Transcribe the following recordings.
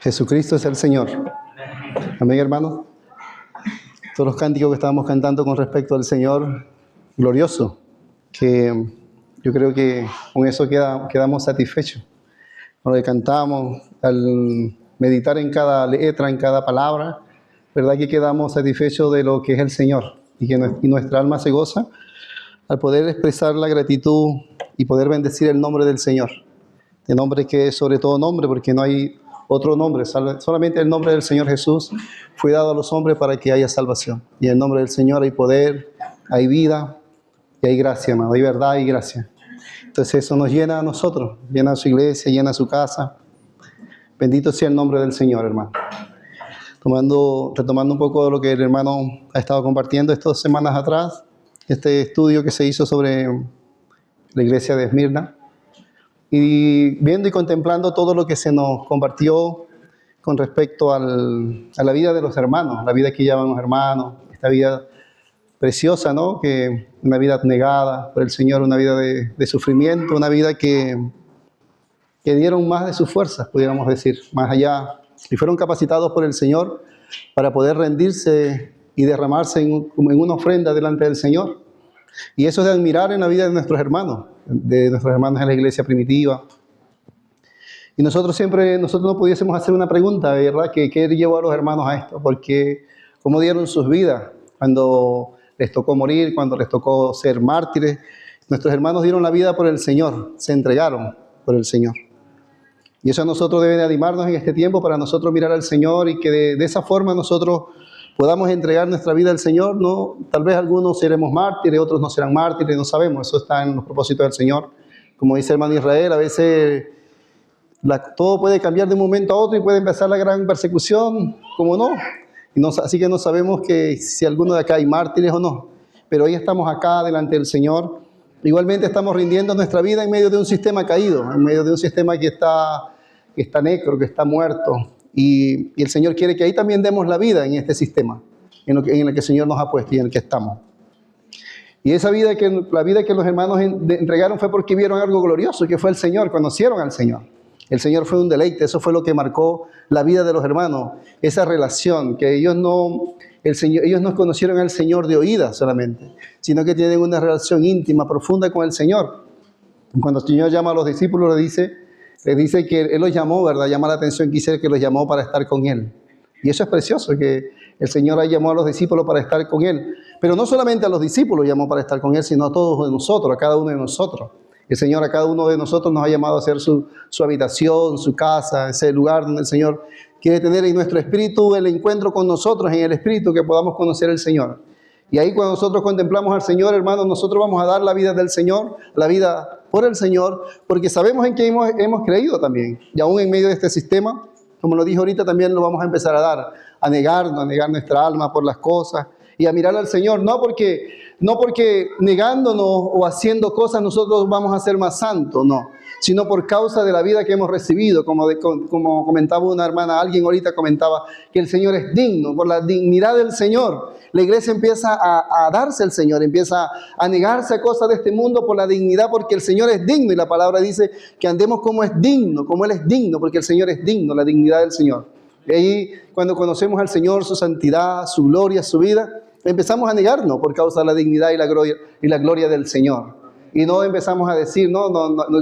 Jesucristo es el Señor. Amén, hermanos. Todos los cánticos que estábamos cantando con respecto al Señor glorioso, que yo creo que con eso quedamos satisfechos. Cuando le cantamos, al meditar en cada letra, en cada palabra, ¿verdad que quedamos satisfechos de lo que es el Señor? Y nuestra alma se goza al poder expresar la gratitud y poder bendecir el nombre del Señor. El nombre que es sobre todo nombre, porque no hay otro nombre, solamente el nombre del Señor Jesús fue dado a los hombres para que haya salvación. Y en el nombre del Señor hay poder, hay vida y hay gracia, hermano, hay verdad y gracia. Entonces eso nos llena a nosotros, llena a su iglesia, llena a su casa. Bendito sea el nombre del Señor, hermano. Retomando un poco de lo que el hermano ha estado compartiendo estas semanas atrás, este estudio que se hizo sobre la iglesia de Esmirna, y viendo y contemplando todo lo que se nos compartió con respecto a la vida de los hermanos, la vida que llevan los hermanos, esta vida preciosa, ¿no? Que una vida negada por el Señor, una vida de sufrimiento, una vida que dieron más de sus fuerzas, pudiéramos decir, más allá, y fueron capacitados por el Señor para poder rendirse y derramarse en una ofrenda delante del Señor. Y eso es de admirar en la vida de nuestros hermanos en la iglesia primitiva. Y nosotros no pudiésemos hacer una pregunta, ¿verdad? ¿Qué llevó a los hermanos a esto? Porque cómo dieron sus vidas cuando les tocó morir, cuando les tocó ser mártires. Nuestros hermanos dieron la vida por el Señor, se entregaron por el Señor. Y eso a nosotros debe de animarnos en este tiempo para nosotros mirar al Señor y que de esa forma nosotros podamos entregar nuestra vida al Señor, ¿no? Tal vez algunos seremos mártires, otros no serán mártires, no sabemos, eso está en los propósitos del Señor. Como dice el hermano Israel, a veces todo puede cambiar de un momento a otro y puede empezar la gran persecución, como no. Así que no sabemos que si alguno de acá hay mártires o no, pero hoy estamos acá delante del Señor. Igualmente estamos rindiendo nuestra vida en medio de un sistema caído, en medio de un sistema que está necro, que está muerto. Y el Señor quiere que ahí también demos la vida en este sistema, en el que el Señor nos ha puesto y en el que estamos. Y la vida que los hermanos entregaron fue porque vieron algo glorioso, que fue el Señor, conocieron al Señor. El Señor fue un deleite, eso fue lo que marcó la vida de los hermanos, esa relación, que ellos no conocieron al Señor de oídas solamente, sino que tienen una relación íntima, profunda con el Señor. Cuando el Señor llama a los discípulos, les dice que Él los llamó, ¿verdad? Llama la atención que los llamó para estar con Él. Y eso es precioso, que el Señor llamó a los discípulos para estar con Él. Pero no solamente a los discípulos llamó para estar con Él, sino a todos nosotros, a cada uno de nosotros. El Señor a cada uno de nosotros nos ha llamado a hacer su habitación, su casa, ese lugar donde el Señor quiere tener en nuestro espíritu el encuentro con nosotros, en el espíritu, que podamos conocer al Señor. Y ahí cuando nosotros contemplamos al Señor, hermanos, nosotros vamos a dar la vida del Señor, la vida por el Señor, porque sabemos en que hemos creído también. Y aún en medio de este sistema, como lo dije ahorita, también lo vamos a empezar a dar, a negar nuestra alma por las cosas y a mirar al Señor, no porque negándonos o haciendo cosas nosotros vamos a ser más santos, no, sino por causa de la vida que hemos recibido, como comentaba una hermana, alguien ahorita comentaba que el Señor es digno, por la dignidad del Señor. La iglesia empieza a darse al Señor, empieza a negarse a cosas de este mundo por la dignidad, porque el Señor es digno, y la palabra dice que andemos como es digno, como Él es digno, porque el Señor es digno, la dignidad del Señor. Y ahí, cuando conocemos al Señor, su santidad, su gloria, su vida, empezamos a negarnos por causa de la dignidad y la gloria del Señor. Y no empezamos a decir, no,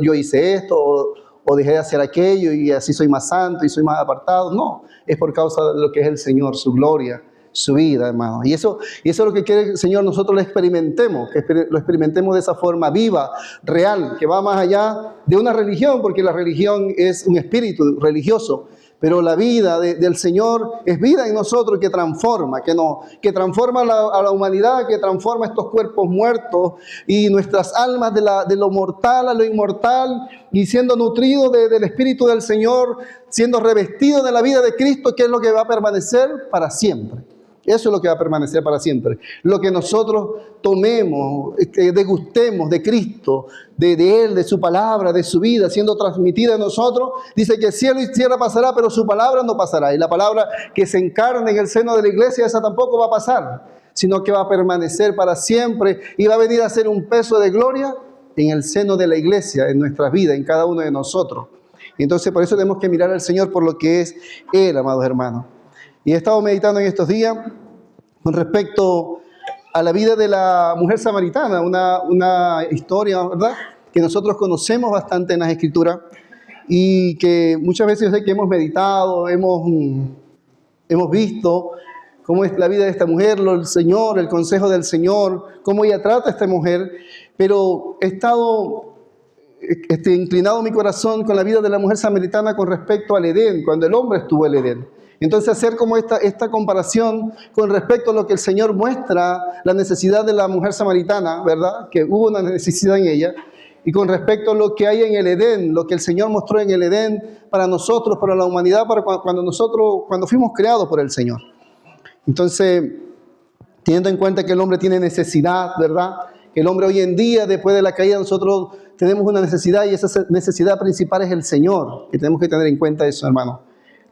yo hice esto, o dejé de hacer aquello, y así soy más santo y soy más apartado. No, es por causa de lo que es el Señor, su gloria, su vida, hermano. Y eso es lo que quiere el Señor, nosotros lo experimentemos de esa forma viva, real, que va más allá de una religión, porque la religión es un espíritu religioso. Pero la vida del Señor es vida en nosotros que transforma, que transforma a la humanidad, que transforma estos cuerpos muertos y nuestras almas de lo mortal a lo inmortal, y siendo nutridos del Espíritu del Señor, siendo revestidos de la vida de Cristo, que es lo que va a permanecer para siempre. Eso es lo que va a permanecer para siempre. Lo que nosotros tomemos, degustemos de Cristo, de Él, de su palabra, de su vida, siendo transmitida a nosotros. Dice que cielo y tierra pasará, pero su palabra no pasará. Y la palabra que se encarna en el seno de la iglesia, esa tampoco va a pasar, sino que va a permanecer para siempre y va a venir a ser un peso de gloria en el seno de la iglesia, en nuestras vidas, en cada uno de nosotros. Entonces por eso tenemos que mirar al Señor por lo que es Él, amados hermanos. Y he estado meditando en estos días con respecto a la vida de la mujer samaritana, una historia, ¿verdad?, que nosotros conocemos bastante en las Escrituras y que muchas veces yo sé que hemos meditado, hemos visto cómo es la vida de esta mujer, el Señor, el consejo del Señor, cómo ella trata a esta mujer, pero he estado inclinado mi corazón con la vida de la mujer samaritana con respecto al Edén, cuando el hombre estuvo en el Edén. Entonces hacer como esta comparación con respecto a lo que el Señor muestra, la necesidad de la mujer samaritana, ¿verdad?, que hubo una necesidad en ella, y con respecto a lo que hay en el Edén, lo que el Señor mostró en el Edén para nosotros, para la humanidad, para cuando fuimos creados por el Señor. Entonces, teniendo en cuenta que el hombre tiene necesidad, ¿verdad?, que el hombre hoy en día, después de la caída, nosotros tenemos una necesidad, y esa necesidad principal es el Señor, y tenemos que tener en cuenta eso, hermano.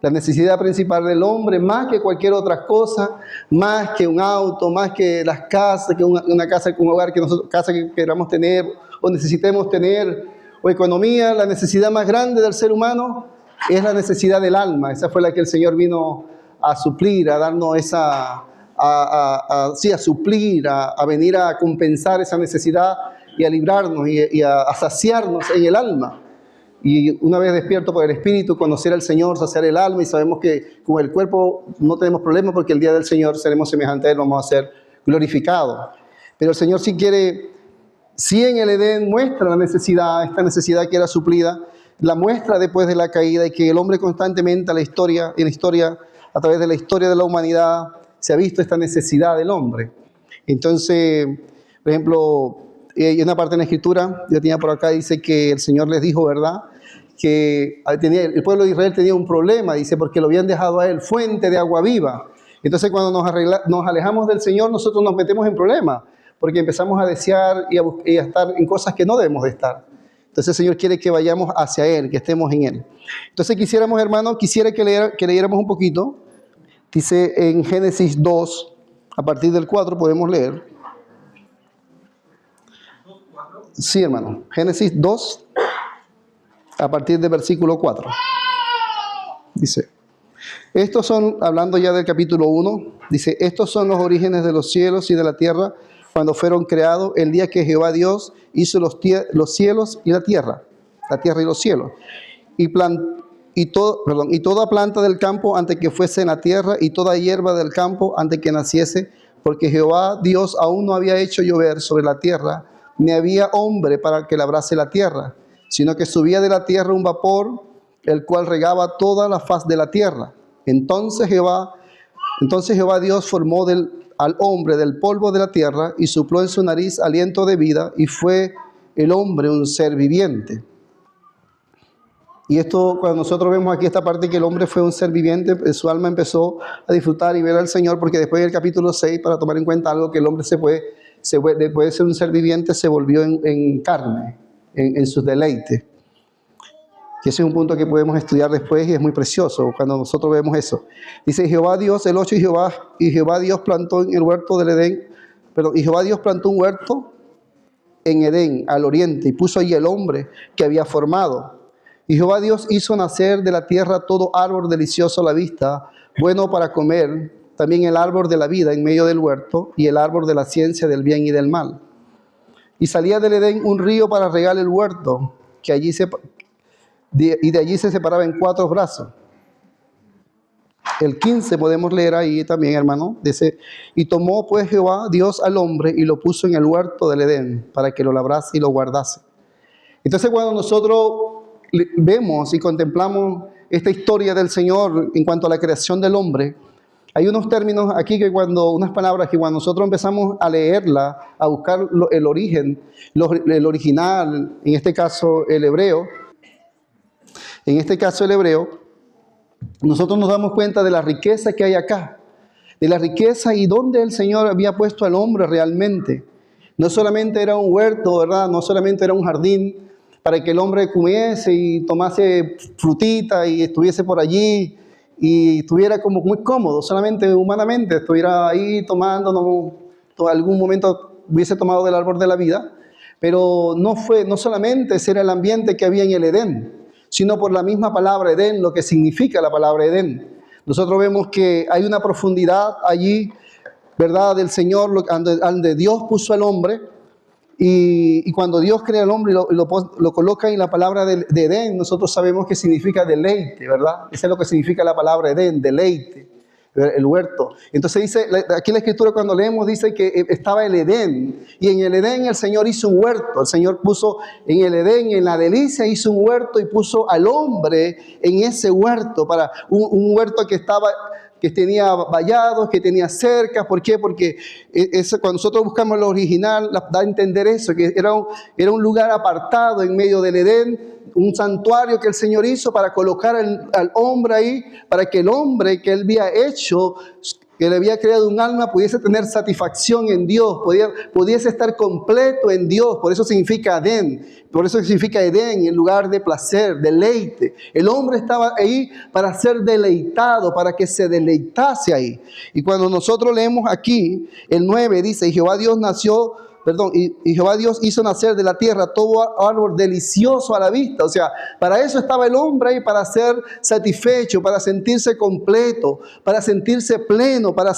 La necesidad principal del hombre, más que cualquier otra cosa, más que un auto, más que las casas, que una casa, un hogar casa que queramos tener o necesitemos tener, o economía, la necesidad más grande del ser humano es la necesidad del alma. Esa fue la que el Señor vino a suplir, a darnos a suplir, a venir a compensar esa necesidad y a librarnos y a saciarnos en el alma. Y una vez despierto por el Espíritu, conocer al Señor, saciar el alma, y sabemos que con el cuerpo no tenemos problema porque el día del Señor seremos semejantes a Él, vamos a ser glorificados. Pero el Señor sí en el Edén muestra la necesidad, esta necesidad que era suplida, la muestra después de la caída, y que el hombre constantemente a través de la historia de la humanidad, se ha visto esta necesidad del hombre. Entonces, por ejemplo, hay una parte en la Escritura, yo tenía por acá, dice que el Señor les dijo, ¿verdad?, que el pueblo de Israel tenía un problema, dice, porque lo habían dejado a Él fuente de agua viva. Entonces cuando nos alejamos del Señor, nosotros nos metemos en problemas, porque empezamos a desear y a estar en cosas que no debemos de estar. Entonces el Señor quiere que vayamos hacia Él, que estemos en Él. Entonces quisiera que leyéramos un poquito. Dice en Génesis 2, a partir del 4 podemos leer. Sí, hermano. Génesis 2, a partir del versículo 4. Dice, estos son, hablando ya del capítulo 1, dice, estos son los orígenes de los cielos y de la tierra cuando fueron creados el día que Jehová Dios hizo los cielos y la tierra y los cielos. Y toda planta del campo antes que fuese en la tierra, y toda hierba del campo antes que naciese, porque Jehová Dios aún no había hecho llover sobre la tierra, ni había hombre para que labrase la tierra, sino que subía de la tierra un vapor, el cual regaba toda la faz de la tierra. Entonces Jehová Dios formó al hombre del polvo de la tierra, y sopló en su nariz aliento de vida, y fue el hombre un ser viviente. Y esto, cuando nosotros vemos aquí esta parte que el hombre fue un ser viviente, su alma empezó a disfrutar y ver al Señor, porque después del capítulo 6, para tomar en cuenta algo, que el hombre después de ser un ser viviente, se volvió en carne, en sus deleites. Y ese es un punto que podemos estudiar después, y es muy precioso cuando nosotros vemos eso. Dice Jehová Dios, el 8, y Jehová Dios plantó en el huerto del Edén, y Jehová Dios plantó un huerto en Edén, al oriente, y puso allí el hombre que había formado. Y Jehová Dios hizo nacer de la tierra todo árbol delicioso a la vista, bueno para comer, también el árbol de la vida en medio del huerto, y el árbol de la ciencia del bien y del mal. Y salía del Edén un río para regar el huerto, y de allí se separaba en 4 brazos. El 15 podemos leer ahí también, hermano. Dice, y tomó pues Jehová Dios al hombre y lo puso en el huerto del Edén, para que lo labrase y lo guardase. Entonces cuando nosotros vemos y contemplamos esta historia del Señor en cuanto a la creación del hombre, hay unos términos aquí unas palabras que cuando nosotros empezamos a leerla, a buscar el origen, el original, en este caso el hebreo, nosotros nos damos cuenta de la riqueza que hay acá, de la riqueza y dónde el Señor había puesto al hombre realmente. No solamente era un huerto, ¿verdad? No solamente era un jardín para que el hombre comiese y tomase frutita y estuviese por allí y estuviera como muy cómodo, solamente humanamente, estuviera ahí tomando, algún momento hubiese tomado del árbol de la vida, pero no solamente ese era el ambiente que había en el Edén, sino por la misma palabra Edén, lo que significa la palabra Edén. Nosotros vemos que hay una profundidad allí, ¿verdad?, del Señor, donde Dios puso al hombre. Y cuando Dios crea al hombre y lo coloca en la palabra de Edén, nosotros sabemos que significa deleite, ¿verdad? Eso es lo que significa la palabra Edén, deleite, el huerto. Entonces dice, aquí en la Escritura cuando leemos dice que estaba el Edén, y en el Edén el Señor hizo un huerto. El Señor puso en el Edén, en la delicia, hizo un huerto y puso al hombre en ese huerto, para un huerto que tenía vallados, que tenía cercas. ¿Por qué? Porque cuando nosotros buscamos lo original, da a entender eso, que era un lugar apartado en medio del Edén, un santuario que el Señor hizo para colocar al hombre ahí, para que el hombre que Él había hecho, que le había creado un alma, pudiese tener satisfacción en Dios, pudiese estar completo en Dios. Por eso significa Edén, por eso significa Edén, el lugar de placer, deleite. El hombre estaba ahí para ser deleitado, para que se deleitase ahí. Y cuando nosotros leemos aquí, el 9 dice, y Jehová Dios hizo nacer de la tierra todo árbol delicioso a la vista. O sea, para eso estaba el hombre ahí, para ser satisfecho, para sentirse completo, para sentirse pleno, para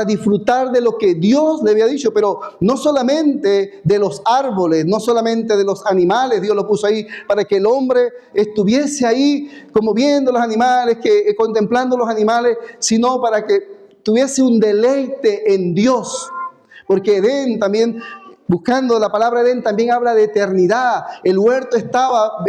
disfrutar de lo que Dios le había dicho. Pero no solamente de los árboles, no solamente de los animales, Dios lo puso ahí para que el hombre estuviese ahí como viendo los animales, contemplando los animales, sino para que tuviese un deleite en Dios. Porque Edén también, buscando la palabra Edén, también habla de eternidad. El huerto estaba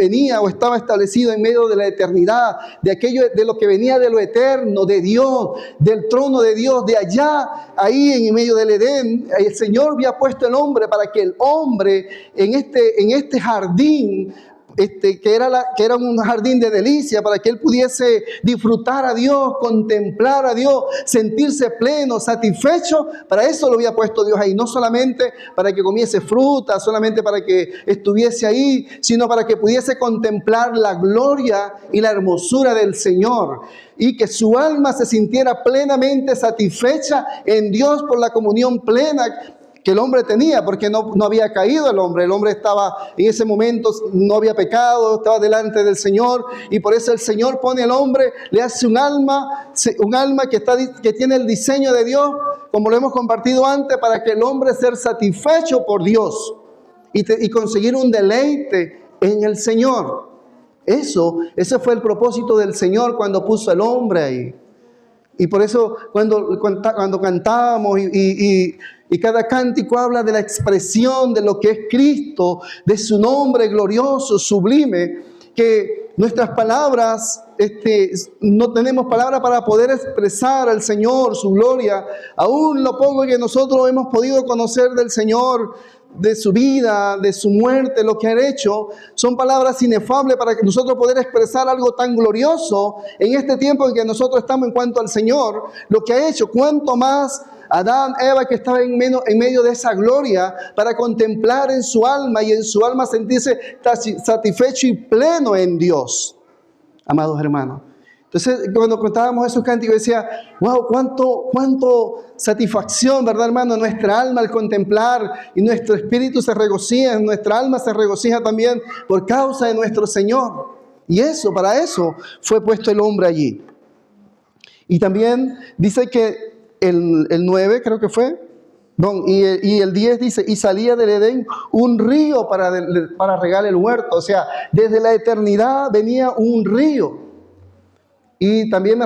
establecido en medio de la eternidad, de lo que venía de lo eterno, de Dios, del trono de Dios, de allá, ahí en medio del Edén. El Señor había puesto el hombre para que el hombre en este jardín, que era un jardín de delicia, para que él pudiese disfrutar a Dios, contemplar a Dios, sentirse pleno, satisfecho. Para eso lo había puesto Dios ahí, no solamente para que comiese fruta, solamente para que estuviese ahí, sino para que pudiese contemplar la gloria y la hermosura del Señor, y que su alma se sintiera plenamente satisfecha en Dios por la comunión plena que el hombre tenía, porque no había caído el hombre estaba en ese momento, no había pecado, estaba delante del Señor, y por eso el Señor pone al hombre, le hace un alma que tiene el diseño de Dios, como lo hemos compartido antes, para que el hombre sea satisfecho por Dios y conseguir un deleite en el Señor. Ese fue el propósito del Señor cuando puso al hombre ahí. Y por eso cuando cantábamos y cada cántico habla de la expresión de lo que es Cristo, de su nombre glorioso, sublime, que nuestras palabras, no tenemos palabras para poder expresar al Señor, su gloria. Aún lo poco que nosotros hemos podido conocer del Señor, de su vida, de su muerte, lo que ha hecho, son palabras inefables para que nosotros poder expresar algo tan glorioso en este tiempo en que nosotros estamos en cuanto al Señor, lo que ha hecho. Cuánto más Adán, Eva, que estaba en medio de esa gloria, para contemplar en su alma y en su alma sentirse satisfecho y pleno en Dios, amados hermanos. Entonces, cuando contábamos esos cánticos, decía, wow, cuánto satisfacción, ¿verdad, hermano? Nuestra alma al contemplar, y nuestro espíritu se regocija, nuestra alma se regocija también por causa de nuestro Señor. Y para eso fue puesto el hombre allí. Y también dice que el 9, creo que fue, y el 10 dice, y salía del Edén un río para regar el huerto. O sea, desde la eternidad venía un río. Y también me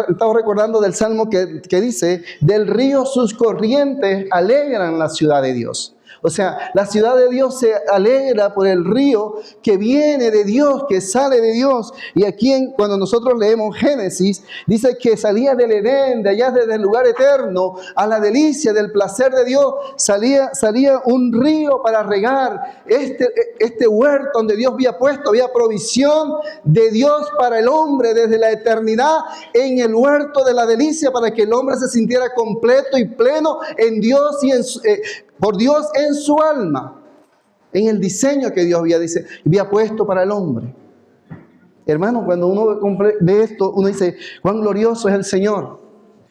estaba recordando del Salmo que dice, del río sus corrientes alegran la ciudad de Dios. O sea, la ciudad de Dios se alegra por el río que viene de Dios, que sale de Dios. Y aquí cuando nosotros leemos Génesis, dice que salía del Edén, de allá desde el lugar eterno, a la delicia del placer de Dios, salía un río para regar este huerto donde Dios había puesto, había provisión de Dios para el hombre desde la eternidad en el huerto de la delicia, para que el hombre se sintiera completo y pleno en Dios y por Dios en su alma, en el diseño que Dios había puesto para el hombre. Hermano, cuando uno ve esto, uno dice, cuán glorioso es el Señor.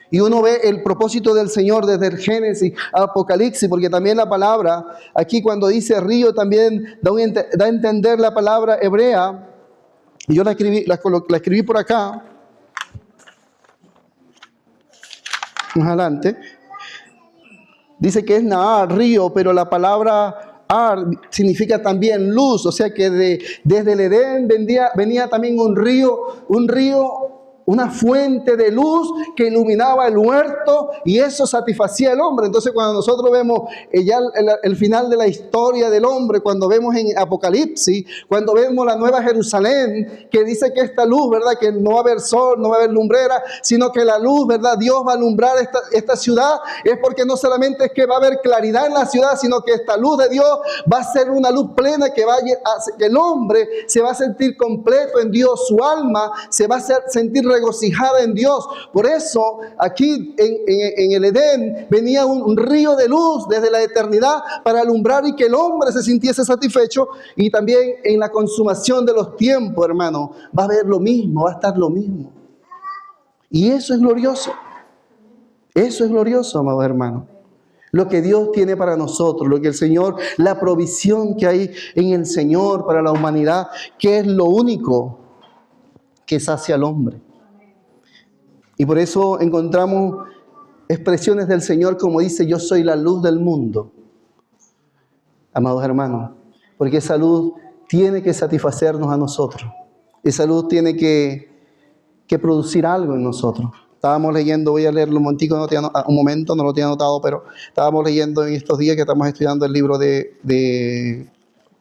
Y uno ve el propósito del Señor desde el Génesis al Apocalipsis, porque también la palabra, aquí cuando dice río, también da a entender la palabra hebrea. Y yo la escribí por acá, más adelante. Dice que es Nahar, río, pero la palabra Ar significa también luz, o sea que desde el Edén venía también un río, una fuente de luz que iluminaba el huerto y eso satisfacía al hombre. Entonces cuando nosotros vemos ya el final de la historia del hombre, cuando vemos en Apocalipsis, cuando vemos la nueva Jerusalén, que dice que esta luz, ¿verdad? Que no va a haber sol, no va a haber lumbrera, sino que la luz, ¿verdad? Dios va a alumbrar esta ciudad, es porque no solamente es que va a haber claridad en la ciudad, sino que esta luz de Dios va a ser una luz plena que que el hombre se va a sentir completo en Dios, su alma se va a sentir regocijada en Dios. Por eso aquí en el Edén venía un río de luz desde la eternidad para alumbrar y que el hombre se sintiese satisfecho. Y también en la consumación de los tiempos, hermano, va a haber lo mismo, va a estar lo mismo. Y eso es glorioso. Eso es glorioso, amados hermanos. Lo que Dios tiene para nosotros, lo que el Señor, la provisión que hay en el Señor para la humanidad, que es lo único que sacia al hombre. Y por eso encontramos expresiones del Señor como dice, yo soy la luz del mundo. Amados hermanos, porque esa luz tiene que satisfacernos a nosotros. Esa luz tiene que producir algo en nosotros. Estábamos leyendo, voy a leerlo un momento, no lo tenía anotado, pero estábamos leyendo en estos días que estamos estudiando el libro de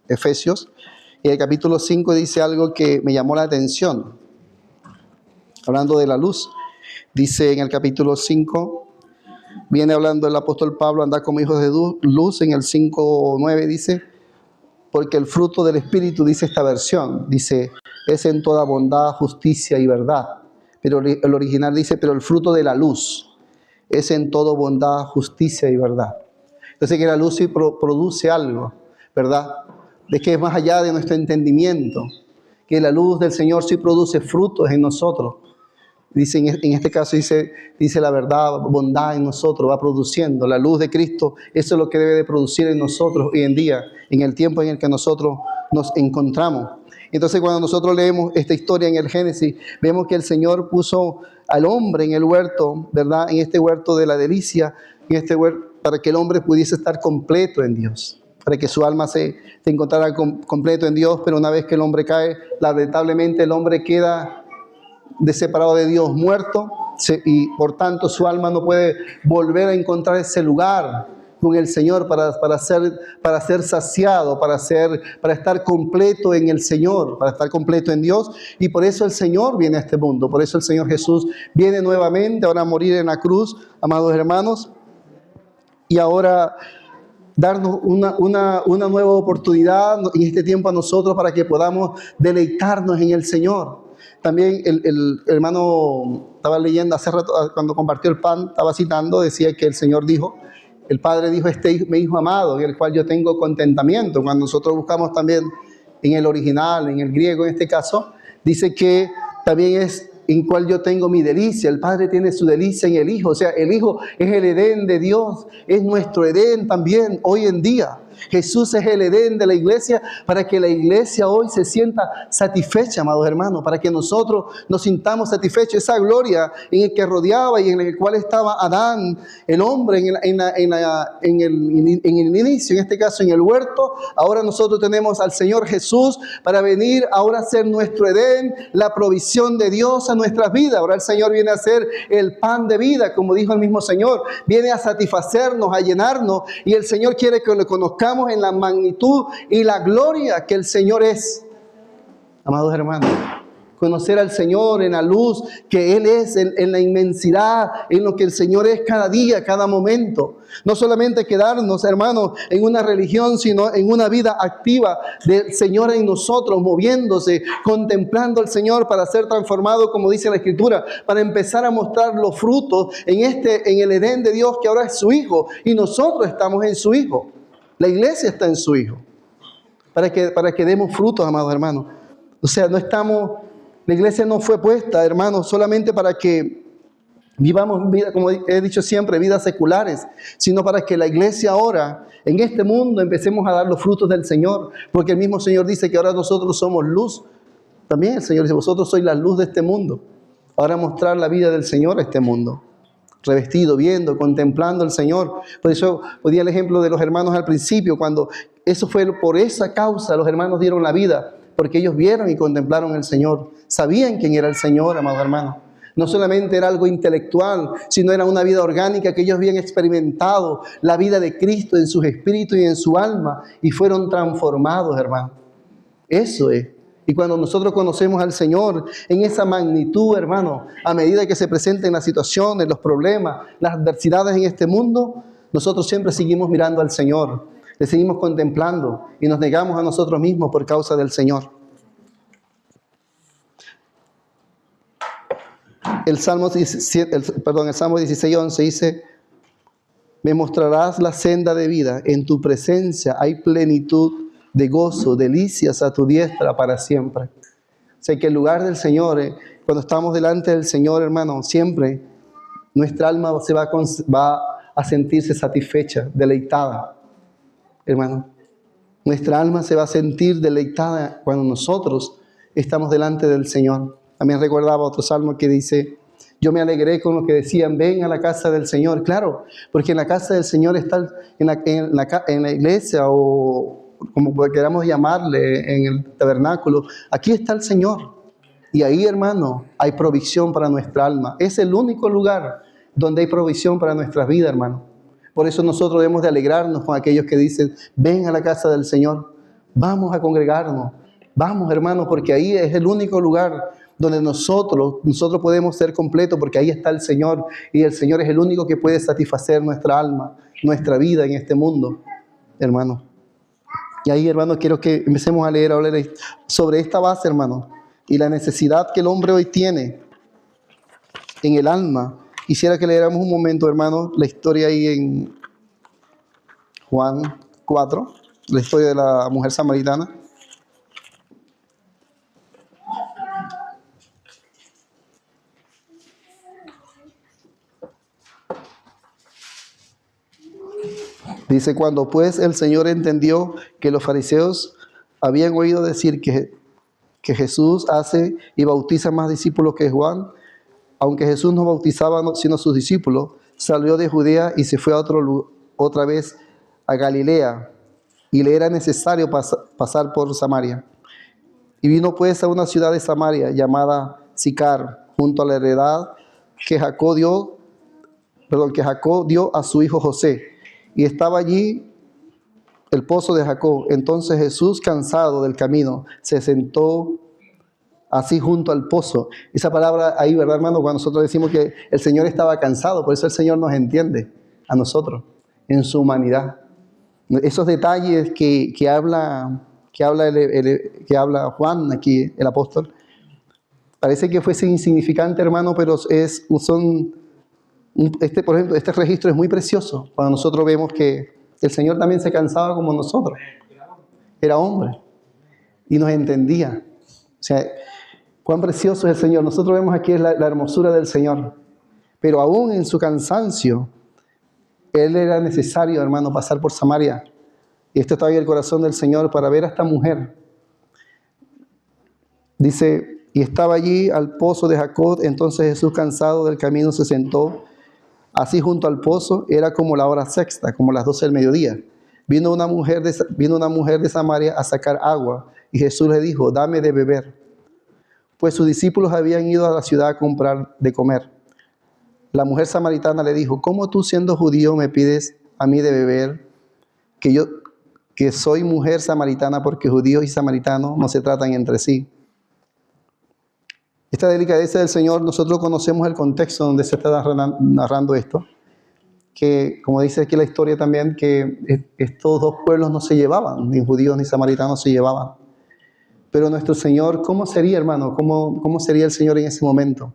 Efesios. Y el capítulo 5 dice algo que me llamó la atención. Hablando de la luz. Dice en el capítulo 5, viene hablando el apóstol Pablo, andar como hijos de luz, en el 5:9 dice, porque el fruto del Espíritu, dice esta versión, dice, es en toda bondad, justicia y verdad. Pero el original dice, pero el fruto de la luz es en toda bondad, justicia y verdad. Entonces que la luz sí produce algo, ¿verdad? De que es más allá de nuestro entendimiento, que la luz del Señor sí produce frutos en nosotros. Dice, en este caso dice la verdad, bondad en nosotros, va produciendo. La luz de Cristo, eso es lo que debe de producir en nosotros hoy en día, en el tiempo en el que nosotros nos encontramos. Entonces cuando nosotros leemos esta historia en el Génesis, vemos que el Señor puso al hombre en el huerto, ¿verdad? En este huerto de la delicia, en este huerto, para que el hombre pudiese estar completo en Dios, para que su alma se encontrara completo en Dios, pero una vez que el hombre cae, lamentablemente el hombre queda separado de Dios, muerto, y por tanto su alma no puede volver a encontrar ese lugar con el Señor para ser saciado, para estar completo en el Señor, para estar completo en Dios. Y por eso el Señor viene a este mundo, por eso el Señor Jesús viene nuevamente ahora a morir en la cruz, amados hermanos, y ahora darnos una nueva oportunidad en este tiempo a nosotros para que podamos deleitarnos en el Señor. También el hermano estaba leyendo hace rato, cuando compartió el pan, estaba citando, decía que el Señor dijo, el Padre dijo, este es mi Hijo amado, en el cual yo tengo contentamiento. Cuando nosotros buscamos también en el original, en el griego en este caso, dice que también es en cual yo tengo mi delicia. El Padre tiene su delicia en el Hijo. O sea, el Hijo es el Edén de Dios, es nuestro Edén también hoy en día. Jesús es el Edén de la iglesia para que la iglesia hoy se sienta satisfecha, amados hermanos, para que nosotros nos sintamos satisfechos. Esa gloria en el que rodeaba y en el cual estaba Adán, el hombre en el inicio, en este caso en el huerto, ahora nosotros tenemos al Señor Jesús para venir ahora a ser nuestro Edén, la provisión de Dios a nuestras vidas. Ahora el Señor viene a ser el pan de vida, como dijo el mismo Señor, viene a satisfacernos, a llenarnos, y el Señor quiere que lo conozcamos en la magnitud y la gloria que el Señor es. Amados hermanos, conocer al Señor en la luz que Él es, en la inmensidad, en lo que el Señor es cada día, cada momento. No solamente quedarnos, hermanos, en una religión, sino en una vida activa del Señor en nosotros, moviéndose, contemplando al Señor para ser transformado, como dice la Escritura, para empezar a mostrar los frutos en el Edén de Dios, que ahora es su Hijo, y nosotros estamos en su Hijo. La iglesia está en su Hijo, para que demos frutos, amados hermanos. O sea, la iglesia no fue puesta, hermanos, solamente para que vivamos vida, como he dicho siempre, vidas seculares, sino para que la iglesia ahora, en este mundo, empecemos a dar los frutos del Señor, porque el mismo Señor dice que ahora nosotros somos luz. También el Señor dice, vosotros sois la luz de este mundo. Ahora mostrar la vida del Señor a este mundo, revestido, viendo, contemplando al Señor. Por eso ponía el ejemplo de los hermanos al principio, cuando eso fue por esa causa, los hermanos dieron la vida, porque ellos vieron y contemplaron al Señor, sabían quién era el Señor, amados hermanos. No solamente era algo intelectual, sino era una vida orgánica que ellos habían experimentado, la vida de Cristo en sus espíritus y en su alma, y fueron transformados, hermano. Eso es. Y cuando nosotros conocemos al Señor en esa magnitud, hermano, a medida que se presenten las situaciones, los problemas, las adversidades en este mundo, nosotros siempre seguimos mirando al Señor, le seguimos contemplando y nos negamos a nosotros mismos por causa del Señor. El Salmo 16:11 dice, me mostrarás la senda de vida, en tu presencia hay plenitud de gozo, delicias a tu diestra para siempre. O sea que el lugar del Señor, cuando estamos delante del Señor, hermano, siempre nuestra alma va a sentirse satisfecha, deleitada, hermano. Nuestra alma se va a sentir deleitada cuando nosotros estamos delante del Señor. También recordaba otro salmo que dice, yo me alegré con lo que decían, ven a la casa del Señor. Claro, porque en la casa del Señor está en la iglesia, o como queramos llamarle, en el tabernáculo, aquí está el Señor. Y ahí, hermano, hay provisión para nuestra alma. Es el único lugar donde hay provisión para nuestras vidas, hermano. Por eso nosotros debemos de alegrarnos con aquellos que dicen, ven a la casa del Señor, vamos a congregarnos. Vamos, hermano, porque ahí es el único lugar donde nosotros podemos ser completos, porque ahí está el Señor, y el Señor es el único que puede satisfacer nuestra alma, nuestra vida en este mundo, hermano. Y ahí, hermano, quiero que empecemos a leer sobre esta base, hermano, y la necesidad que el hombre hoy tiene en el alma. Quisiera que leyéramos un momento, hermano, la historia ahí en Juan 4, la historia de la mujer samaritana. Dice, cuando pues el Señor entendió que los fariseos habían oído decir que Jesús hace y bautiza más discípulos que Juan, aunque Jesús no bautizaba sino sus discípulos, salió de Judea y se fue a otra vez a Galilea, y le era necesario pasar por Samaria. Y vino pues a una ciudad de Samaria llamada Sicar, junto a la heredad que Jacob dio a su hijo José. Y estaba allí el pozo de Jacob. Entonces Jesús, cansado del camino, se sentó así junto al pozo. Esa palabra ahí, ¿verdad, hermano? Cuando nosotros decimos que el Señor estaba cansado, por eso el Señor nos entiende a nosotros, en su humanidad. Esos detalles que habla Juan aquí, el apóstol, parece que fuese insignificante, hermano, pero por ejemplo, este registro es muy precioso cuando nosotros vemos que el Señor también se cansaba como nosotros. Era hombre y nos entendía. O sea, cuán precioso es el Señor. Nosotros vemos aquí la hermosura del Señor. Pero aún en su cansancio, Él era necesario, hermano, pasar por Samaria. Y esto estaba en el corazón del Señor para ver a esta mujer. Dice, y estaba allí al pozo de Jacob. Entonces Jesús, cansado del camino, se sentó así junto al pozo. Era como la hora sexta, como las 12 del mediodía. Vino una mujer de Samaria a sacar agua, y Jesús le dijo, dame de beber. Pues sus discípulos habían ido a la ciudad a comprar de comer. La mujer samaritana le dijo, ¿cómo tú, siendo judío, me pides a mí de beber? Que soy mujer samaritana, porque judíos y samaritanos no se tratan entre sí. Esta delicadeza del Señor, nosotros conocemos el contexto donde se está narrando esto, que como dice aquí la historia también, que estos dos pueblos no se llevaban, ni judíos ni samaritanos se llevaban. Pero nuestro Señor, ¿cómo sería, hermano? ¿Cómo sería el Señor en ese momento?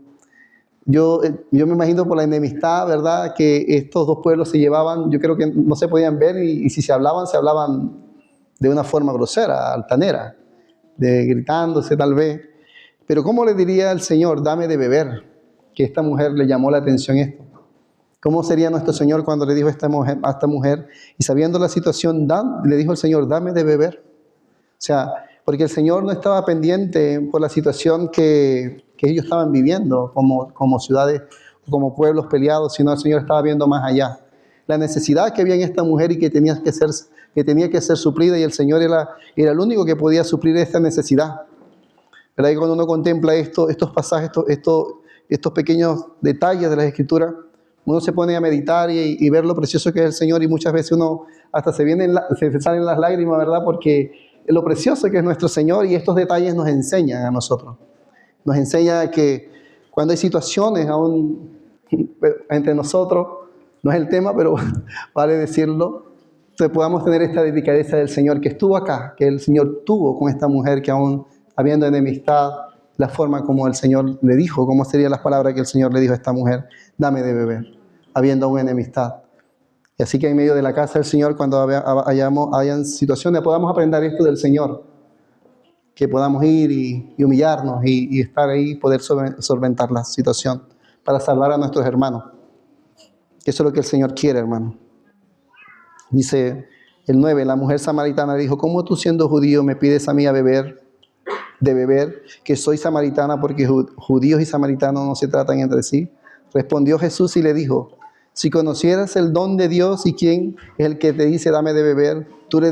Yo me imagino por la enemistad, ¿verdad?, que estos dos pueblos se llevaban. Yo creo que no se podían ver, y si se hablaban de una forma grosera, altanera, gritándose tal vez. Pero ¿cómo le diría al Señor, dame de beber? que esta mujer le llamó la atención esto. ¿Cómo sería nuestro Señor cuando le dijo a esta mujer, y sabiendo la situación, le dijo el Señor, dame de beber? O sea, porque el Señor no estaba pendiente por la situación que ellos estaban viviendo como ciudades, como pueblos peleados, sino el Señor estaba viendo más allá. La necesidad que había en esta mujer y que tenía que ser suplida, y el Señor era el único que podía suplir esta necesidad. ¿Verdad? Y cuando uno contempla estos pasajes, estos pequeños detalles de las Escrituras, uno se pone a meditar y ver lo precioso que es el Señor, y muchas veces uno hasta se salen las lágrimas, ¿verdad? Porque lo precioso que es nuestro Señor, y estos detalles nos enseñan a nosotros. Nos enseña que cuando hay situaciones aún entre nosotros, no es el tema, pero vale decirlo, que podamos tener esta delicadeza del Señor que estuvo acá, que el Señor tuvo con esta mujer que aún habiendo enemistad, la forma como el Señor le dijo, cómo serían las palabras que el Señor le dijo a esta mujer, dame de beber, habiendo aún enemistad. Y así que en medio de la casa del Señor, cuando hayan situaciones, podamos aprender esto del Señor, que podamos ir y humillarnos y estar ahí, poder solventar la situación para salvar a nuestros hermanos. Eso es lo que el Señor quiere, hermano. Dice el 9, la mujer samaritana le dijo, ¿cómo tú siendo judío me pides a mí de beber, que soy samaritana, porque judíos y samaritanos no se tratan entre sí? Respondió Jesús y le dijo, si conocieras el don de Dios y quién es el que te dice dame de beber, tú le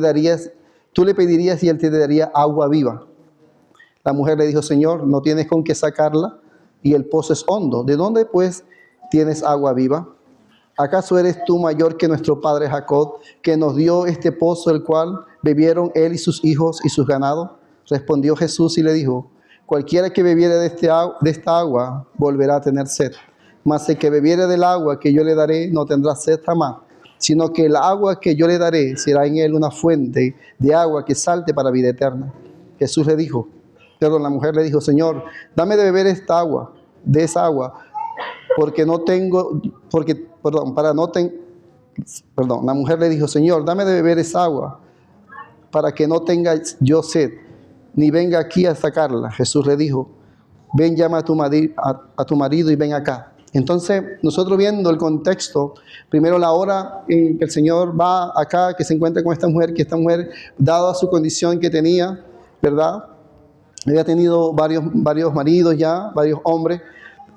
pedirías y él te daría agua viva. La mujer le dijo, Señor, no tienes con qué sacarla y el pozo es hondo. ¿De dónde pues tienes agua viva? ¿Acaso eres tú mayor que nuestro padre Jacob, que nos dio este pozo, el cual bebieron él y sus hijos y sus ganados? Respondió Jesús y le dijo, cualquiera que bebiere de esta agua volverá a tener sed. Mas el que bebiere del agua que yo le daré no tendrá sed jamás, sino que el agua que yo le daré será en él una fuente de agua que salte para vida eterna. La mujer le dijo, Señor, dame de beber de esa agua, la mujer le dijo, Señor, dame de beber esa agua, para que no tenga yo sed, ni venga aquí a sacarla. Jesús le dijo, ven, llama a tu marido y ven acá. Entonces, nosotros viendo el contexto, primero la hora en que el Señor va acá, que se encuentra con esta mujer, que esta mujer, dada su condición que tenía, ¿verdad? Había tenido varios maridos ya, varios hombres,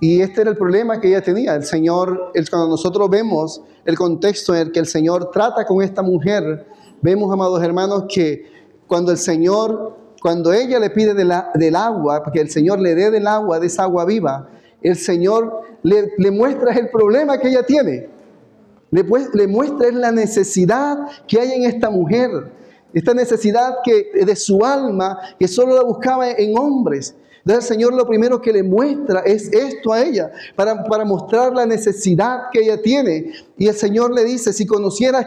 y este era el problema que ella tenía. El Señor, cuando nosotros vemos el contexto en el que el Señor trata con esta mujer, vemos, amados hermanos, que cuando ella le pide del agua, que el Señor le dé del agua, de esa agua viva, el Señor le muestra el problema que ella tiene. Le muestra la necesidad que hay en esta mujer. Esta necesidad de su alma, que solo la buscaba en hombres. Entonces el Señor lo primero que le muestra es esto a ella, para mostrar la necesidad que ella tiene. Y el Señor le dice, si conocieras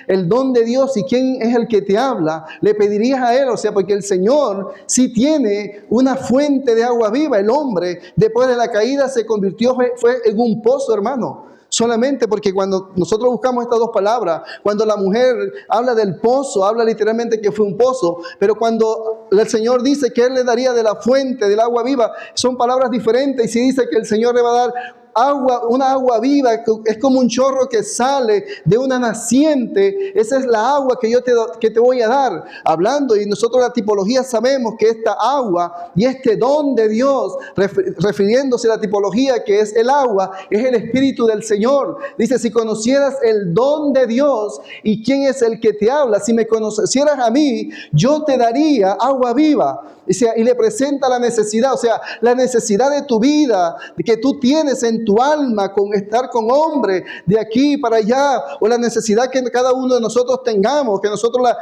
el don de Dios y quién es el que te habla, le pedirías a Él. O sea, porque el Señor sí tiene una fuente de agua viva. El hombre, después de la caída, fue en un pozo, hermano. Solamente porque cuando nosotros buscamos estas dos palabras, cuando la mujer habla del pozo, habla literalmente que fue un pozo, pero cuando el Señor dice que Él le daría de la fuente, del agua viva, son palabras diferentes. Y si dice que el Señor le va a dar una agua viva, es como un chorro que sale de una naciente, esa es la agua que te voy a dar. Hablando, y nosotros la tipología sabemos que esta agua y este don de Dios, refiriéndose a la tipología que es el agua, es el Espíritu del Señor. Dice, si conocieras el don de Dios y quién es el que te habla, si me conocieras a mí, yo te daría agua viva. Y le presenta la necesidad, o sea, la necesidad de tu vida, que tú tienes en tu alma con estar con hombres de aquí para allá, o la necesidad que cada uno de nosotros tengamos, que nosotros la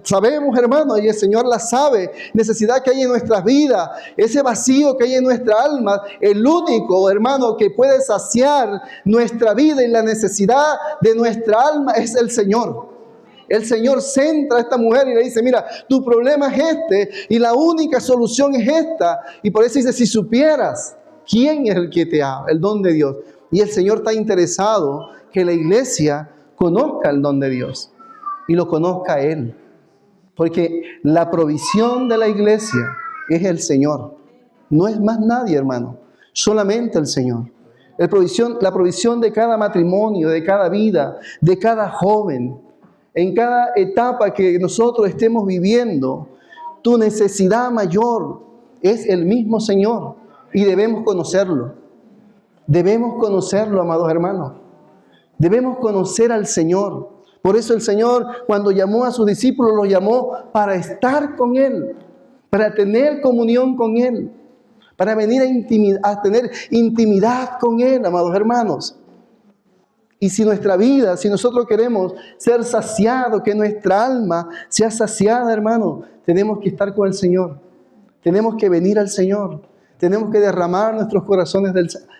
sabemos, hermano, y el Señor la sabe, necesidad que hay en nuestras vidas, ese vacío que hay en nuestra alma. El único, hermano, que puede saciar nuestra vida y la necesidad de nuestra alma es el Señor. El Señor centra a esta mujer y le dice, mira, tu problema es este y la única solución es esta. Y por eso dice, si supieras quién es el que te habla, el don de Dios. Y el Señor está interesado que la iglesia conozca el don de Dios y lo conozca a Él. Porque la provisión de la iglesia es el Señor. No es más nadie, hermano, solamente el Señor. La provisión de cada matrimonio, de cada vida, de cada joven, en cada etapa que nosotros estemos viviendo. Tu necesidad mayor es el mismo Señor y debemos conocerlo. Debemos conocerlo, amados hermanos. Debemos conocer al Señor. Por eso el Señor, cuando llamó a sus discípulos, los llamó para estar con Él, para tener comunión con Él, para venir a tener intimidad con Él, amados hermanos. Y si nuestra vida, si nosotros queremos ser saciados, que nuestra alma sea saciada, hermano, tenemos que estar con el Señor. Tenemos que venir al Señor. Tenemos que derramar nuestros corazones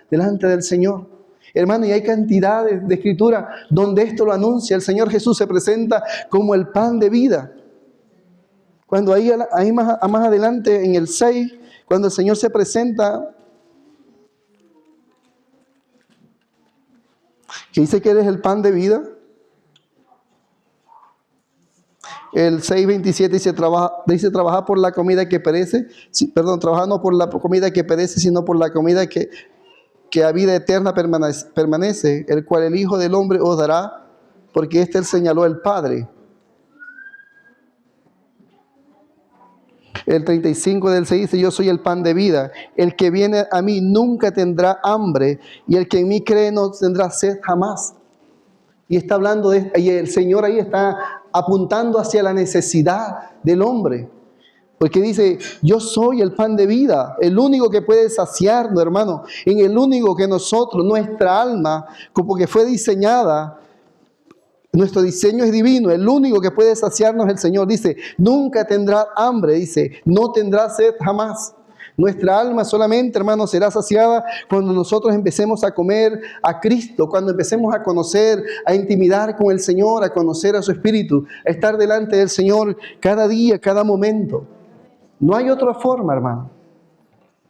delante del Señor. Hermano, y hay cantidades de escritura donde esto lo anuncia. El Señor Jesús se presenta como el pan de vida. Cuando ahí más adelante en el 6, cuando el Señor se presenta, que dice que eres el pan de vida. El 6:27 dice trabajar por la comida que perece. Trabajar no por la comida que perece, sino por la comida que a vida eterna permanece, el cual el Hijo del Hombre os dará, porque él señaló el Padre. El 35 del 6 dice, yo soy el pan de vida. El que viene a mí nunca tendrá hambre, y el que en mí cree no tendrá sed jamás. Y está hablando y el Señor ahí está apuntando hacia la necesidad del hombre. Porque dice, yo soy el pan de vida, el único que puede saciarnos, hermano. En el único que nosotros, nuestra alma, como que fue diseñada, nuestro diseño es divino, el único que puede saciarnos es el Señor. Dice, nunca tendrá hambre, dice, no tendrá sed jamás. Nuestra alma solamente, hermano, será saciada cuando nosotros empecemos a comer a Cristo, cuando empecemos a conocer, a intimidar con el Señor, a conocer a su Espíritu, a estar delante del Señor cada día, cada momento. No hay otra forma, hermano.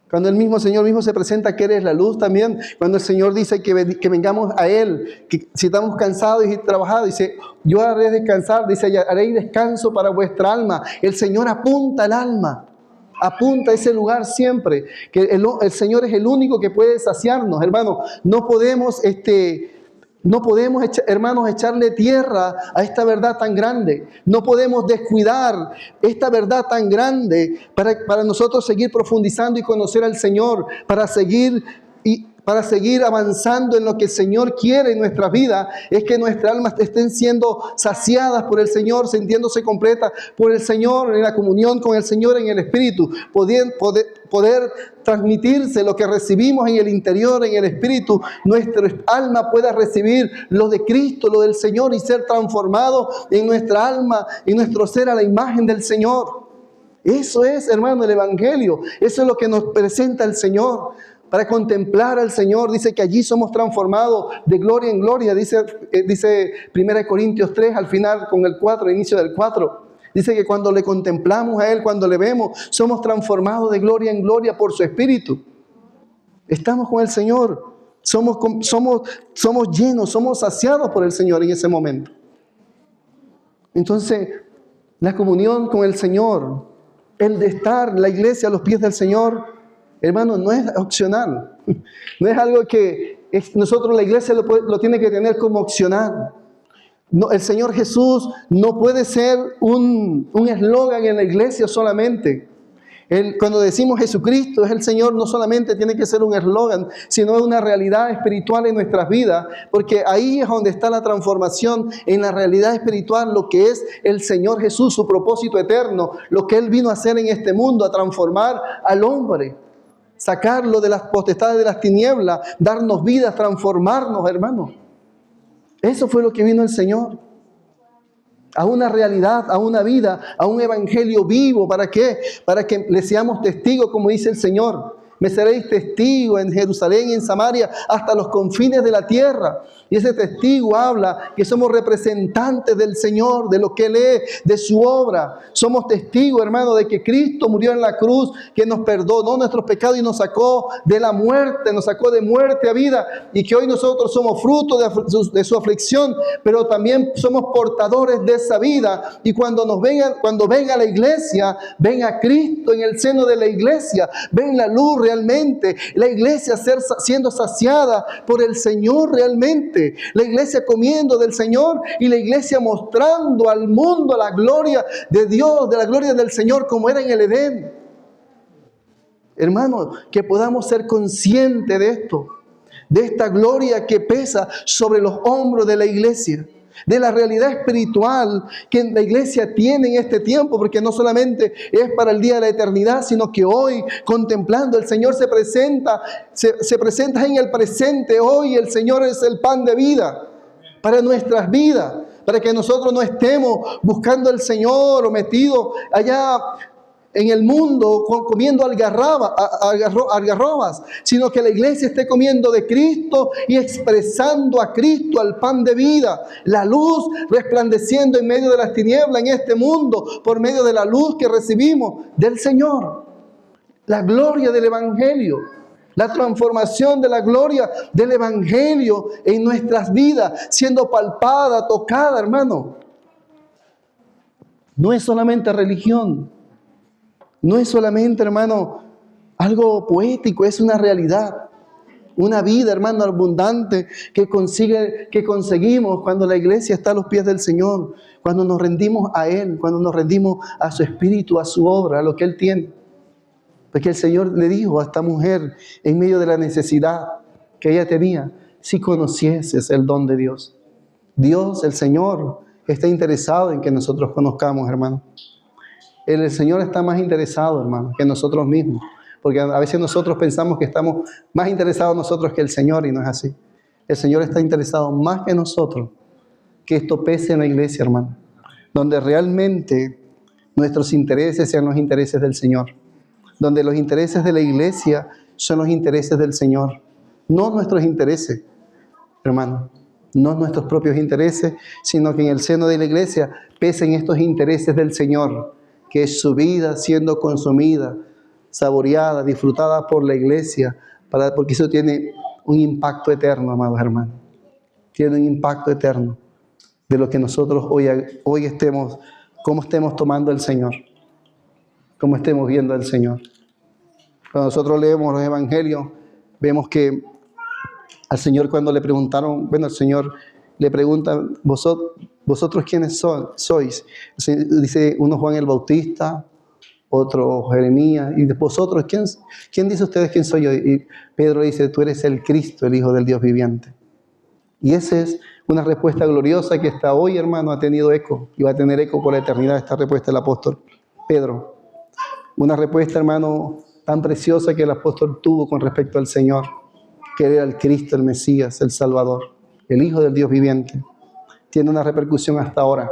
Cuando el mismo Señor mismo se presenta que eres la luz también, cuando el Señor dice que vengamos a Él, que si estamos cansados y trabajados, dice, yo haré descansar, dice, haré descanso para vuestra alma. El Señor apunta al alma, apunta a ese lugar siempre, que el Señor es el único que puede saciarnos, hermano. No podemos, hermanos, echarle tierra a esta verdad tan grande. No podemos descuidar esta verdad tan grande para nosotros seguir profundizando y conocer al Señor, para seguir avanzando en lo que el Señor quiere en nuestra vida. Es que nuestras almas estén siendo saciadas por el Señor, sintiéndose completas por el Señor, en la comunión con el Señor en el Espíritu, poder transmitirse lo que recibimos en el interior, en el Espíritu. Nuestra alma pueda recibir lo de Cristo, lo del Señor, y ser transformado en nuestra alma y nuestro ser a la imagen del Señor. Eso es, hermano, el Evangelio. Eso es lo que nos presenta el Señor. Para contemplar al Señor, dice que allí somos transformados de gloria en gloria. Dice 1 Corintios 3, al final con el 4, inicio del 4. Dice que cuando le contemplamos a Él, cuando le vemos, somos transformados de gloria en gloria por su Espíritu. Estamos con el Señor. Somos llenos, somos saciados por el Señor en ese momento. Entonces, la comunión con el Señor, el de estar, la iglesia a los pies del Señor, hermano, no es opcional. No es algo que nosotros, la iglesia, lo tiene que tener como opcional. No, el Señor Jesús no puede ser un eslogan en la iglesia solamente. Cuando decimos Jesucristo es el Señor, no solamente tiene que ser un eslogan, sino una realidad espiritual en nuestras vidas, porque ahí es donde está la transformación en la realidad espiritual, lo que es el Señor Jesús, su propósito eterno, lo que Él vino a hacer en este mundo, a transformar al hombre, sacarlo de las potestades de las tinieblas, darnos vida, transformarnos, hermanos. Eso fue lo que vino el Señor. A una realidad, a una vida, a un evangelio vivo. ¿Para qué? Para que le seamos testigos, como dice el Señor. Me seréis testigos en Jerusalén y en Samaria hasta los confines de la tierra. Y ese testigo habla que somos representantes del Señor, de lo que Él es, de su obra. Somos testigos, hermano, de que Cristo murió en la cruz, que nos perdonó nuestros pecados y nos sacó de la muerte, nos sacó de muerte a vida. Y que hoy nosotros somos fruto de su aflicción, pero también somos portadores de esa vida. Y cuando venga la iglesia, ven a Cristo en el seno de la iglesia, ven la luz realmente, la iglesia siendo saciada por el Señor realmente, la iglesia comiendo del Señor y la iglesia mostrando al mundo la gloria de Dios, de la gloria del Señor como era en el Edén. Hermanos, que podamos ser conscientes de esto, de esta gloria que pesa sobre los hombros de la iglesia, de la realidad espiritual que la iglesia tiene en este tiempo, porque no solamente es para el día de la eternidad, sino que hoy, contemplando, el Señor se presenta en el presente. Hoy el Señor es el pan de vida para nuestras vidas, para que nosotros no estemos buscando al Señor o metidos allá en el mundo comiendo algarrobas, sino que la iglesia esté comiendo de Cristo y expresando a Cristo, al pan de vida, la luz resplandeciendo en medio de las tinieblas en este mundo, por medio de la luz que recibimos del Señor. La gloria del Evangelio, la transformación de la gloria del Evangelio en nuestras vidas, siendo palpada, tocada, hermano. No es solamente religión. No es solamente, hermano, algo poético, es una realidad. Una vida, hermano, abundante que conseguimos cuando la iglesia está a los pies del Señor, cuando nos rendimos a Él, cuando nos rendimos a su espíritu, a su obra, a lo que Él tiene. Porque el Señor le dijo a esta mujer, en medio de la necesidad que ella tenía, si conocieses el don de Dios. Dios, el Señor, está interesado en que nosotros conozcamos, hermano. El Señor está más interesado, hermano, que nosotros mismos. Porque a veces nosotros pensamos que estamos más interesados nosotros que el Señor, y no es así. El Señor está interesado más que nosotros, que esto pese en la iglesia, hermano. Donde realmente nuestros intereses sean los intereses del Señor. Donde los intereses de la iglesia son los intereses del Señor. No nuestros intereses, hermano. No nuestros propios intereses, sino que en el seno de la iglesia pesen estos intereses del Señor, que es su vida siendo consumida, saboreada, disfrutada por la iglesia, porque eso tiene un impacto eterno, amados hermanos. Tiene un impacto eterno de lo que nosotros hoy estemos, cómo estemos tomando al Señor, cómo estemos viendo al Señor. Cuando nosotros leemos los evangelios, vemos que al Señor, cuando le preguntaron, el Señor le pregunta, ¿vosotros quiénes sois? Dice uno Juan el Bautista, otro Jeremías, y vosotros, ¿quién dice ustedes quién soy yo? Y Pedro dice, tú eres el Cristo, el Hijo del Dios viviente. Y esa es una respuesta gloriosa que hasta hoy, hermano, ha tenido eco, y va a tener eco por la eternidad, esta respuesta del apóstol Pedro. Una respuesta, hermano, tan preciosa que el apóstol tuvo con respecto al Señor, que era el Cristo, el Mesías, el Salvador, el Hijo del Dios viviente. Tiene una repercusión hasta ahora.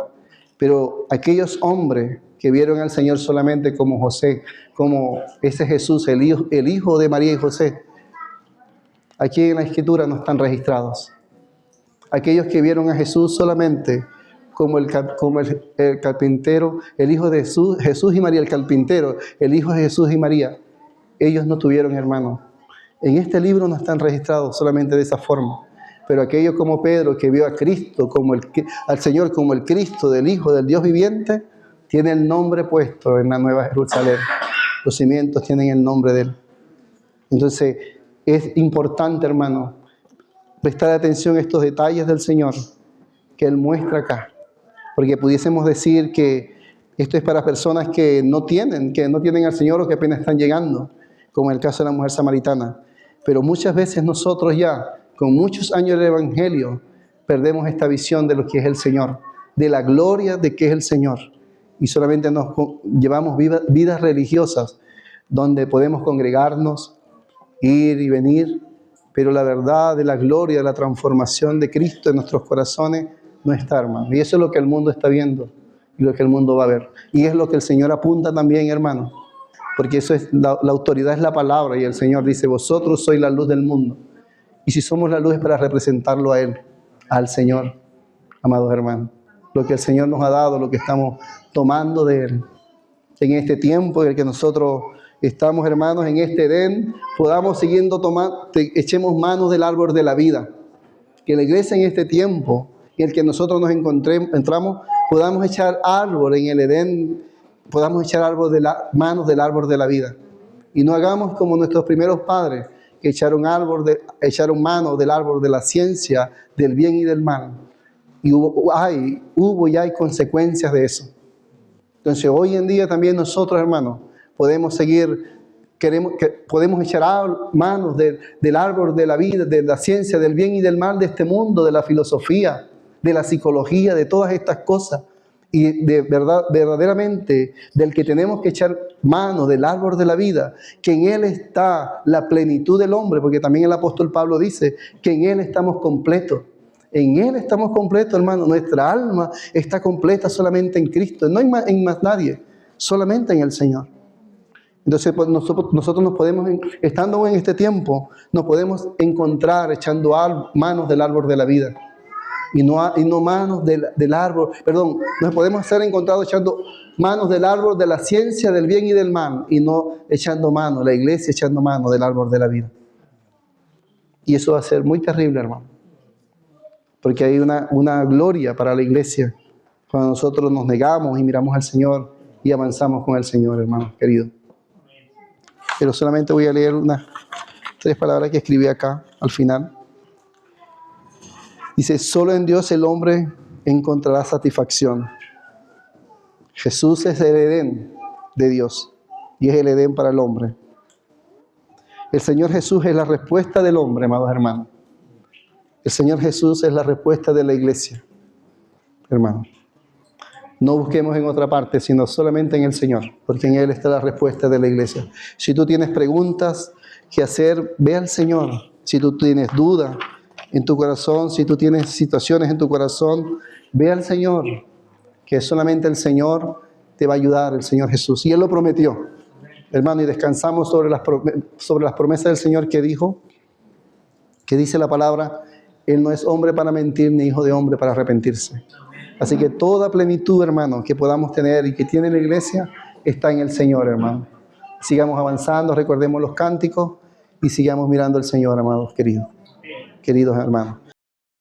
Pero aquellos hombres que vieron al Señor solamente como José, como ese Jesús, el hijo de María y José, aquí en la Escritura no están registrados. Aquellos que vieron a Jesús solamente como el carpintero, el hijo de Jesús y María, el carpintero, el hijo de Jesús y María, ellos no tuvieron hermano. En este libro no están registrados solamente de esa forma. Pero aquellos como Pedro, que vio a Cristo, al Señor como el Cristo del Hijo del Dios viviente, tiene el nombre puesto en la Nueva Jerusalén. Los cimientos tienen el nombre de Él. Entonces, es importante, hermano, prestar atención a estos detalles del Señor que Él muestra acá. Porque pudiésemos decir que esto es para personas que no tienen al Señor o que apenas están llegando, como en el caso de la mujer samaritana. Pero muchas veces nosotros ya, con muchos años del Evangelio, perdemos esta visión de lo que es el Señor, de la gloria de que es el Señor. Y solamente nos llevamos vidas religiosas, donde podemos congregarnos, ir y venir, pero la verdad de la gloria, de la transformación de Cristo en nuestros corazones no está, hermano. Y eso es lo que el mundo está viendo y lo que el mundo va a ver. Y es lo que el Señor apunta también, hermano, porque eso es la autoridad es la palabra, y el Señor dice, vosotros sois la luz del mundo. Y si somos la luz es para representarlo a Él, al Señor, amados hermanos. Lo que el Señor nos ha dado, lo que estamos tomando de Él. En este tiempo en el que nosotros estamos, hermanos, en este Edén, podamos siguiendo tomando, echemos manos del árbol de la vida. Que la iglesia en este tiempo en el que nosotros nos entramos, podamos echar árbol en el Edén, podamos echar manos del árbol de la vida. Y no hagamos como nuestros primeros padres, que echaron mano del árbol de la ciencia, del bien y del mal. Y hubo y hay consecuencias de eso. Entonces, hoy en día también nosotros, hermanos, podemos echar manos del árbol de la vida, de la ciencia, del bien y del mal de este mundo, de la filosofía, de la psicología, de todas estas cosas. Y verdaderamente del que tenemos que echar mano, del árbol de la vida, que en Él está la plenitud del hombre, porque también el apóstol Pablo dice que en Él estamos completos. En Él estamos completos, hermano. Nuestra alma está completa solamente en Cristo. No hay en más nadie, solamente en el Señor. Entonces, pues nosotros nos podemos, estando en este tiempo, nos podemos encontrar echando manos del árbol de la vida. Y no manos del árbol, perdón, nos podemos ser encontrados echando manos del árbol de la ciencia, del bien y del mal, y no echando mano, la iglesia echando mano del árbol de la vida. Y eso va a ser muy terrible, hermano. Porque hay una gloria para la iglesia cuando nosotros nos negamos y miramos al Señor y avanzamos con el Señor, hermano querido. Pero solamente voy a leer unas 3 palabras que escribí acá al final. Dice, solo en Dios el hombre encontrará satisfacción. Jesús es el Edén de Dios y es el Edén para el hombre. El Señor Jesús es la respuesta del hombre, amados hermanos. El Señor Jesús es la respuesta de la iglesia, hermanos. No busquemos en otra parte, sino solamente en el Señor, porque en Él está la respuesta de la iglesia. Si tú tienes preguntas que hacer, ve al Señor. Si tú tienes dudas en tu corazón, si tú tienes situaciones en tu corazón, ve al Señor, que solamente el Señor te va a ayudar, el Señor Jesús. Y Él lo prometió, hermano, y descansamos sobre las promesas del Señor que dice la palabra, Él no es hombre para mentir, ni hijo de hombre para arrepentirse. Así que toda plenitud, hermano, que podamos tener y que tiene la iglesia, está en el Señor, hermano. Sigamos avanzando, recordemos los cánticos y sigamos mirando al Señor, amados queridos hermanos.